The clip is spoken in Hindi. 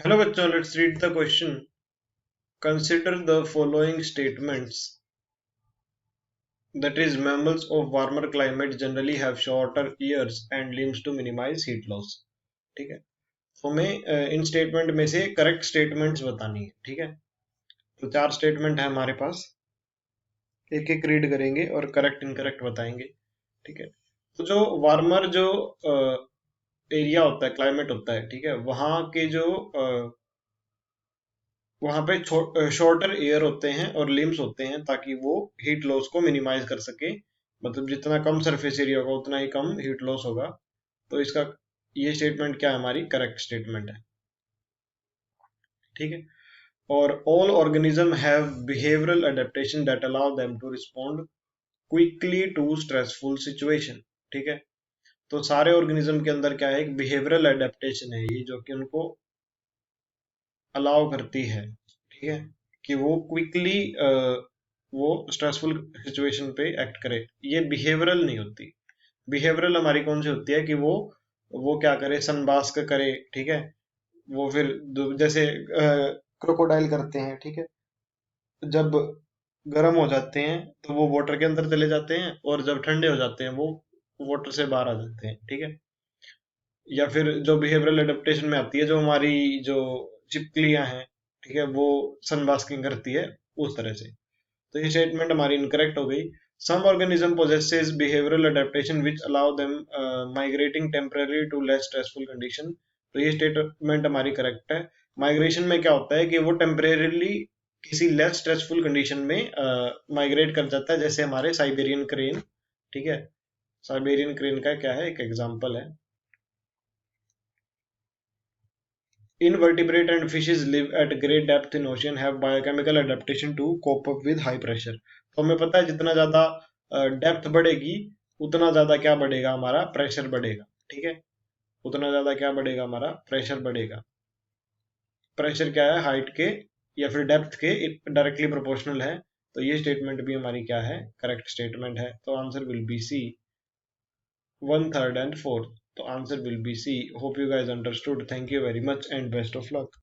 Hello bachcho, let's read the question. Consider the following statements. That is, mammals of warmer climate generally have shorter ears and limbs to minimize heat loss. ठीक है, तो हमें इन स्टेटमेंट में से करेक्ट स्टेटमेंट्स बतानी है. ठीक है, तो चार स्टेटमेंट है हमारे पास. एक एक रीड करेंगे और करेक्ट इनकरेक्ट बताएंगे. ठीक है, तो जो वार्मर जो एरिया होता है, क्लाइमेट होता है, ठीक है, वहाँ के जो वहां पे शॉर्टर एयर होते हैं और लिम्स होते हैं ताकि वो हीट लॉस को मिनिमाइज कर सके. मतलब जितना कम सरफेस एरिया होगा उतना ही कम हीट लॉस होगा. तो इसका ये स्टेटमेंट क्या है, हमारी करेक्ट स्टेटमेंट है. ठीक है, और all organism have behavioural adaptation that allow them to respond quickly to stressful situation. ठीक है, तो सारे ऑर्गेनिज्म के अंदर क्या है, एक बिहेवियरल एडेप्टेशन है ये, जो कि उनको अलाउ करती है. ठीक है, कि वो क्विकली वो स्ट्रेसफुल सिचुएशन पे एक्ट करे. ये बिहेवियरल नहीं होती. बिहेवियरल हमारी कौन सी होती है कि वो क्या करे, सनबास्क करे. ठीक है, वो फिर जैसे क्रोकोडाइल करते हैं. ठीक है, जब गर्म हो जाते हैं तो वो वाटर के अंदर चले जाते हैं, और जब ठंडे हो जाते हैं वो वाटर से बाहर आ जाते हैं. ठीक है, या फिर जो बिहेवियरल एडेप्टेशन में आती है, जो हमारी जो छिपकलियां हैं, ठीक है, वो सन बास्किंग करती है उस तरह से. तो ये स्टेटमेंट हमारी इनकरेक्ट हो गई. Some organism possesses behavioral adaptation which allow them migrating temporarily to less stressful condition. तो ये स्टेटमेंट हमारी करेक्ट है. माइग्रेशन में क्या होता है कि वो टेम्परेरीली किसी लेस स्ट्रेसफुल कंडीशन में माइग्रेट कर जाता है, जैसे हमारे साइबेरियन क्रेन. ठीक है, साइबेरियन क्रेन का क्या है, एक एग्जांपल है. Invertebrate and fishes live at great depth in ocean have biochemical adaptation to cope up with high pressure. तो हमें पता है जितना ज्यादा डेप्थ बढ़ेगी उतना ज्यादा क्या बढ़ेगा, हमारा प्रेशर बढ़ेगा. ठीक है, उतना ज्यादा क्या बढ़ेगा, हमारा प्रेशर बढ़ेगा. प्रेशर क्या है, हाइट के या फिर डेप्थ के डायरेक्टली प्रोपोर्शनल है. तो ये स्टेटमेंट भी हमारी क्या है, करेक्ट स्टेटमेंट है. तो answer will be C, one third and fourth. तो answer will be C. Hope you guys understood. Thank you very much and best of luck.